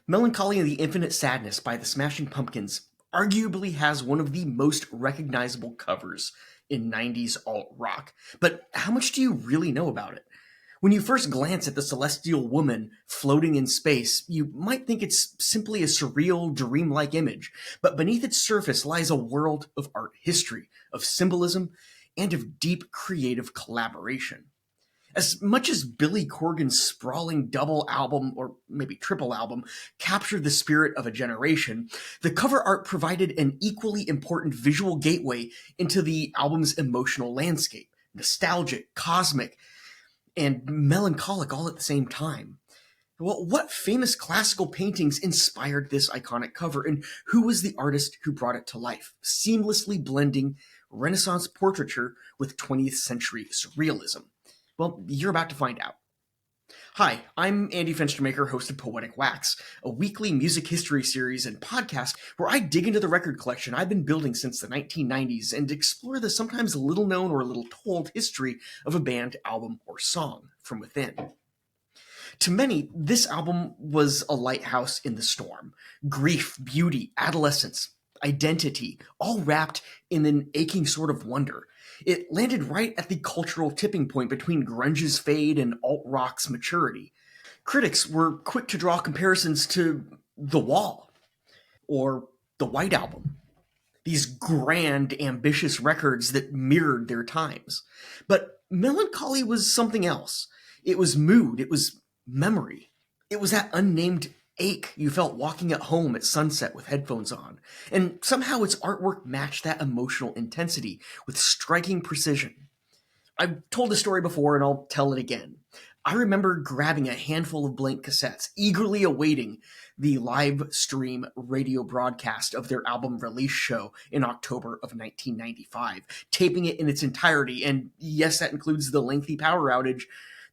Melancholy and the Infinite Sadness by the Smashing Pumpkins arguably has one of the most recognizable covers in 90s alt-rock. But how much do you really know about it? When you first glance at the celestial woman floating in space, you might think it's simply a surreal, dreamlike image, but beneath its surface lies a world of art history, of symbolism, and of deep creative collaboration. As much as Billy Corgan's sprawling double album, or maybe triple album, captured the spirit of a generation, the cover art provided an equally important visual gateway into the album's emotional landscape, nostalgic, cosmic, and melancholic all at the same time. Well, what famous classical paintings inspired this iconic cover, and who was the artist who brought it to life, seamlessly blending Renaissance portraiture with 20th century surrealism? Well, you're about to find out. Hi, I'm Andy Fenstermaker, host of Poetic Wax, a weekly music history series and podcast where I dig into the record collection I've been building since the 1990s and explore the sometimes little known or little told history of a band, album, or song from within. To many, this album was a lighthouse in the storm. Grief, beauty, adolescence, identity, all wrapped in an aching sort of wonder. It landed right at the cultural tipping point between grunge's fade and alt-rock's maturity. Critics were quick to draw comparisons to The Wall or The White Album, these grand, ambitious records that mirrored their times. But Melancholy was something else. It was mood, it was memory. It was that unnamed ache you felt walking at home at sunset with headphones on. And somehow its artwork matched that emotional intensity with striking precision. I've told the story before and I'll tell it again. I remember grabbing a handful of blank cassettes, eagerly awaiting the live stream radio broadcast of their album release show in October of 1995, taping it in its entirety, and yes, that includes the lengthy power outage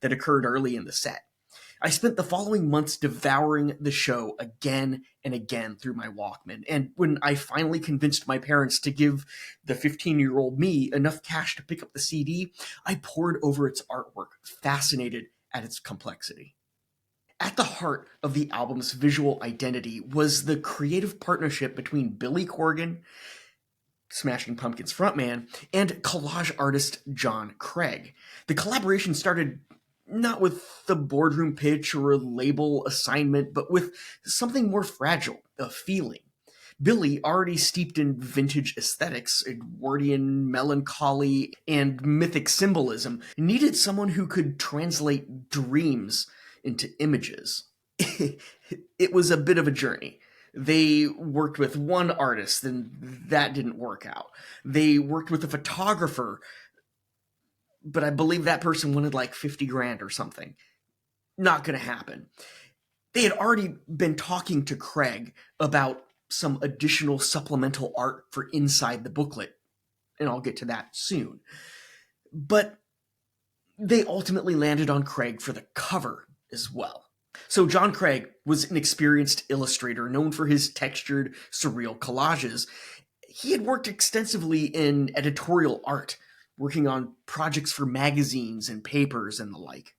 that occurred early in the set. I spent the following months devouring the show again and again through my Walkman, and when I finally convinced my parents to give the 15-year-old me enough cash to pick up the CD, I pored over its artwork, fascinated at its complexity. At the heart of the album's visual identity was the creative partnership between Billy Corgan, Smashing Pumpkins frontman, and collage artist John Craig. The collaboration started not with the boardroom pitch or a label assignment, but with something more fragile, a feeling. Billy, already steeped in vintage aesthetics, Edwardian melancholy, and mythic symbolism, needed someone who could translate dreams into images. It was a bit of a journey. They worked with one artist, and that didn't work out. They worked with a photographer, but I believe that person wanted like 50 grand or something. Not going to happen. They had already been talking to Craig about some additional supplemental art for inside the booklet, and I'll get to that soon. But they ultimately landed on Craig for the cover as well. So John Craig was an experienced illustrator known for his textured, surreal collages. He had worked extensively in editorial art, working on projects for magazines and papers and the like.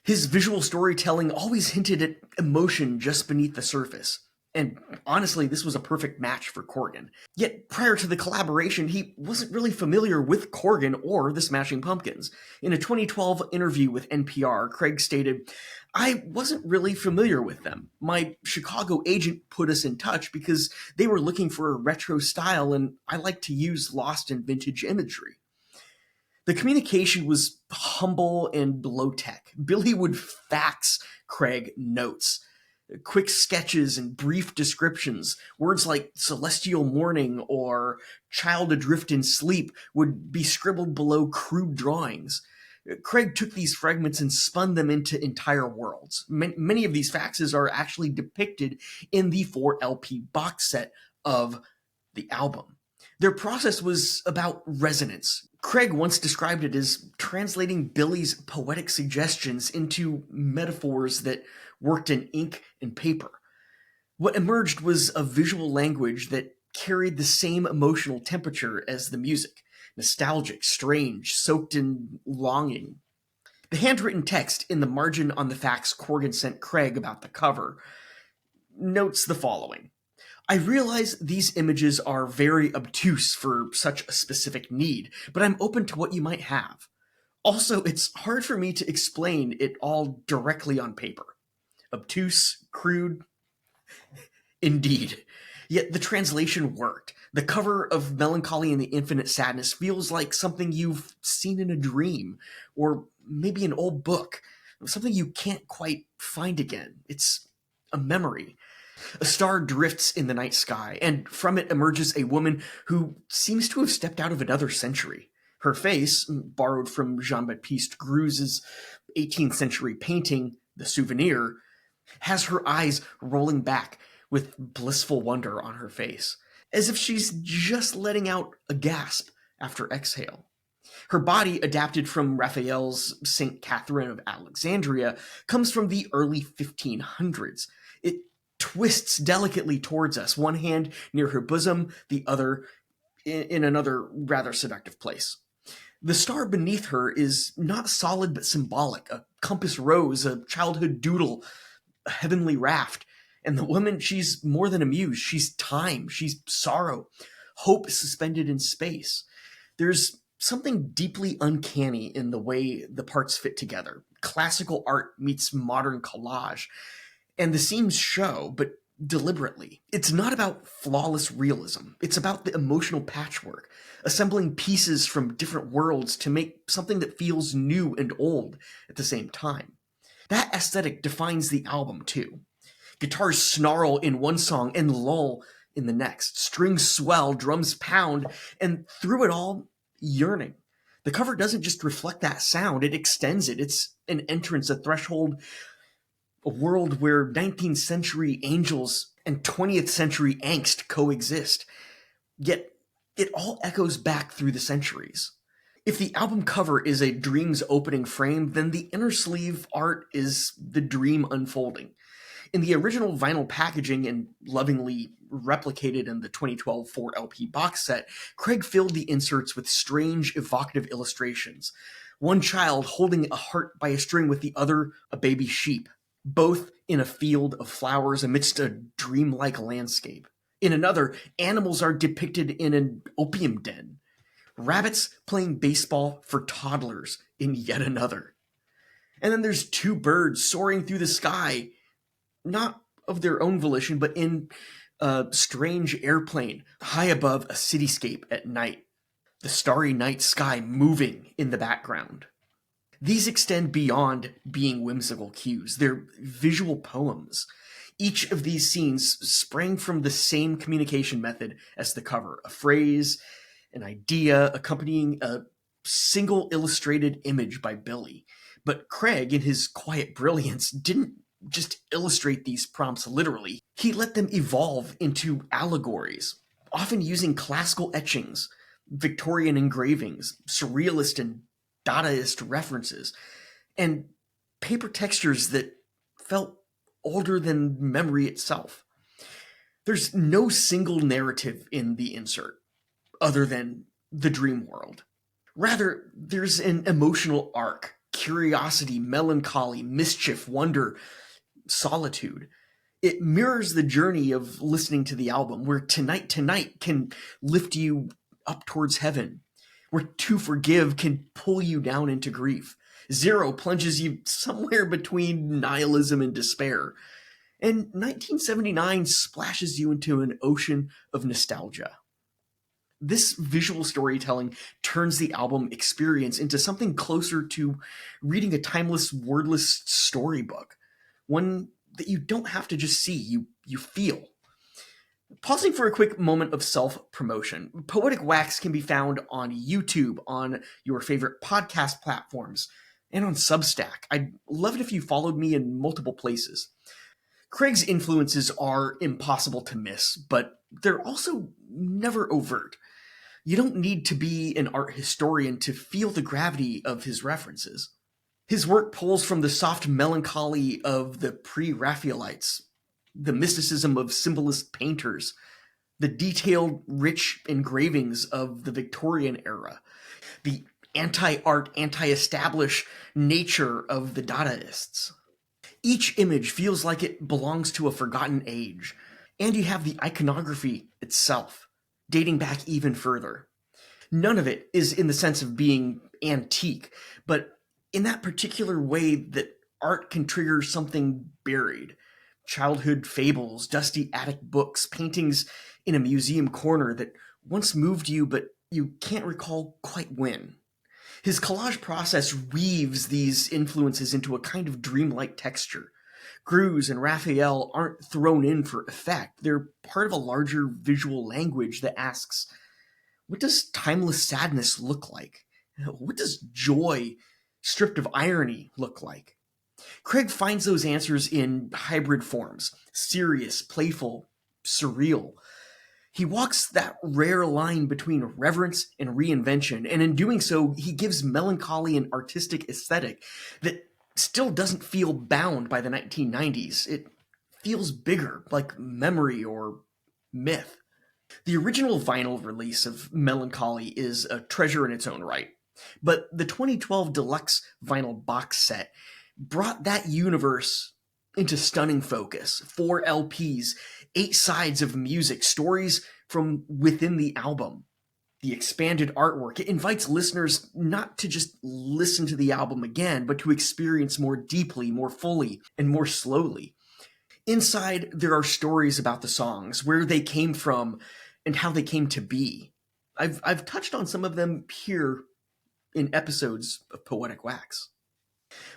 His visual storytelling always hinted at emotion just beneath the surface. And honestly, this was a perfect match for Corgan. Yet prior to the collaboration, he wasn't really familiar with Corgan or the Smashing Pumpkins. In a 2012 interview with NPR, Craig stated, "I wasn't really familiar with them. My Chicago agent put us in touch because they were looking for a retro style and I like to use lost and vintage imagery." The communication was humble and low-tech. Billy would fax Craig notes, quick sketches and brief descriptions. Words like celestial morning or child adrift in sleep would be scribbled below crude drawings. Craig took these fragments and spun them into entire worlds. Many of these faxes are actually depicted in the 4 LP box set of the album. Their process was about resonance. Craig once described it as translating Billy's poetic suggestions into metaphors that worked in ink and paper. What emerged was a visual language that carried the same emotional temperature as the music. Nostalgic, strange, soaked in longing. The handwritten text in the margin on the fax Corgan sent Craig about the cover notes the following. I realize these images are very obtuse for such a specific need, but I'm open to what you might have. Also, it's hard for me to explain it all directly on paper. Obtuse, crude, indeed. Yet the translation worked. The cover of Melancholy and the Infinite Sadness feels like something you've seen in a dream, or maybe an old book, something you can't quite find again. It's a memory. A star drifts in the night sky, and from it emerges a woman who seems to have stepped out of another century. Her face, borrowed from Jean-Baptiste Greuze's 18th century painting, The Souvenir, has her eyes rolling back with blissful wonder on her face, as if she's just letting out a gasp after exhale. Her body, adapted from Raphael's St. Catherine of Alexandria, comes from the early 1500s. It twists delicately towards us, one hand near her bosom, the other in another rather seductive place. The star beneath her is not solid but symbolic, a compass rose, a childhood doodle, a heavenly raft. And the woman, she's more than a muse. She's time, she's sorrow, hope suspended in space. There's something deeply uncanny in the way the parts fit together. Classical art meets modern collage. And the scenes show, but deliberately. It's not about flawless realism. It's about the emotional patchwork, assembling pieces from different worlds to make something that feels new and old at the same time. That aesthetic defines the album, too. Guitars snarl in one song and lull in the next. Strings swell, drums pound, and through it all, yearning. The cover doesn't just reflect that sound, it extends it. It's an entrance, a threshold, a world where 19th century angels and 20th century angst coexist. Yet it all echoes back through the centuries. If the album cover is a dream's opening frame, then the inner sleeve art is the dream unfolding. In the original vinyl packaging and lovingly replicated in the 2012 4LP box set, Craig filled the inserts with strange, evocative illustrations. One child holding a heart by a string with the other a baby sheep, both in a field of flowers amidst a dreamlike landscape. In another, animals are depicted in an opium den. Rabbits playing baseball for toddlers in yet another. And then there's two birds soaring through the sky, not of their own volition, but in a strange airplane high above a cityscape at night. The starry night sky moving in the background. These extend beyond being whimsical cues. They're visual poems. Each of these scenes sprang from the same communication method as the cover. A phrase, an idea accompanying a single illustrated image by Billy. But Craig, in his quiet brilliance, didn't just illustrate these prompts literally. He let them evolve into allegories, often using classical etchings, Victorian engravings, surrealist and Dadaist references, and paper textures that felt older than memory itself. There's no single narrative in the insert, other than the dream world. Rather, there's an emotional arc, curiosity, melancholy, mischief, wonder, solitude. It mirrors the journey of listening to the album, where Tonight Tonight can lift you up towards heaven, where To Forgive can pull you down into grief. Zero plunges you somewhere between nihilism and despair. And 1979 splashes you into an ocean of nostalgia. This visual storytelling turns the album experience into something closer to reading a timeless, wordless storybook. One that you don't have to just see, you feel. Pausing for a quick moment of self-promotion, Poetic Wax can be found on YouTube, on your favorite podcast platforms, and on Substack. I'd love it if you followed me in multiple places. Craig's influences are impossible to miss, but they're also never overt. You don't need to be an art historian to feel the gravity of his references. His work pulls from the soft melancholy of the pre-Raphaelites, the mysticism of symbolist painters, the detailed, rich engravings of the Victorian era, the anti-art, anti-establish nature of the Dadaists. Each image feels like it belongs to a forgotten age. And you have the iconography itself, dating back even further. None of it is in the sense of being antique, but in that particular way that art can trigger something buried. Childhood fables, dusty attic books, paintings in a museum corner that once moved you, but you can't recall quite when. His collage process weaves these influences into a kind of dreamlike texture. Greuze and Raphael aren't thrown in for effect. They're part of a larger visual language that asks, what does timeless sadness look like? What does joy, stripped of irony, look like? Craig finds those answers in hybrid forms: serious, playful, surreal. He walks that rare line between reverence and reinvention, and in doing so, he gives melancholy an artistic aesthetic that still doesn't feel bound by the 1990s. It feels bigger, like memory or myth. The original vinyl release of Mellon Collie is a treasure in its own right, but the 2012 deluxe vinyl box set brought that universe into stunning focus. 4 LPs, 8 sides of music, stories from within the album. The expanded artwork, it invites listeners not to just listen to the album again, but to experience more deeply, more fully, and more slowly. Inside, there are stories about the songs, where they came from, and how they came to be. I've touched on some of them here in episodes of Poetic Wax.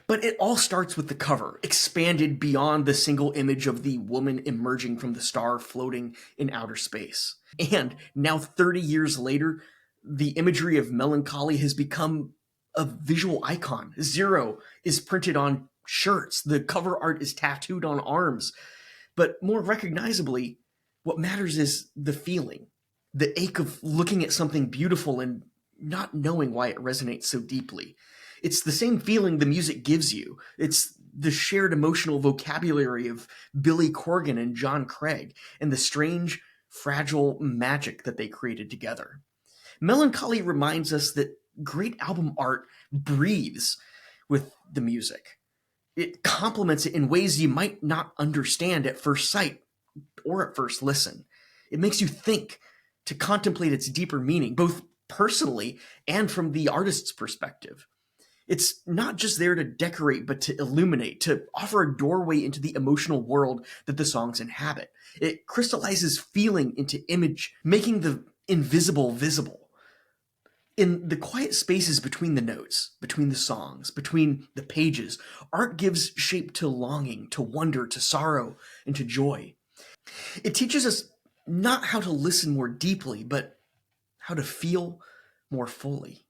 But it all starts with the cover, expanded beyond the single image of the woman emerging from the star floating in outer space. And now, 30 years later, the imagery of melancholy has become a visual icon. Zero is printed on shirts, the cover art is tattooed on arms. But more recognizably, what matters is the feeling, the ache of looking at something beautiful and not knowing why it resonates so deeply. It's the same feeling the music gives you. It's the shared emotional vocabulary of Billy Corgan and John Craig, and the strange, fragile magic that they created together. Melancholy reminds us that great album art breathes with the music. It complements it in ways you might not understand at first sight or at first listen. It makes you think, to contemplate its deeper meaning, both personally and from the artist's perspective. It's not just there to decorate, but to illuminate, to offer a doorway into the emotional world that the songs inhabit. It crystallizes feeling into image, making the invisible visible. In the quiet spaces between the notes, between the songs, between the pages, art gives shape to longing, to wonder, to sorrow, and to joy. It teaches us not how to listen more deeply, but how to feel more fully.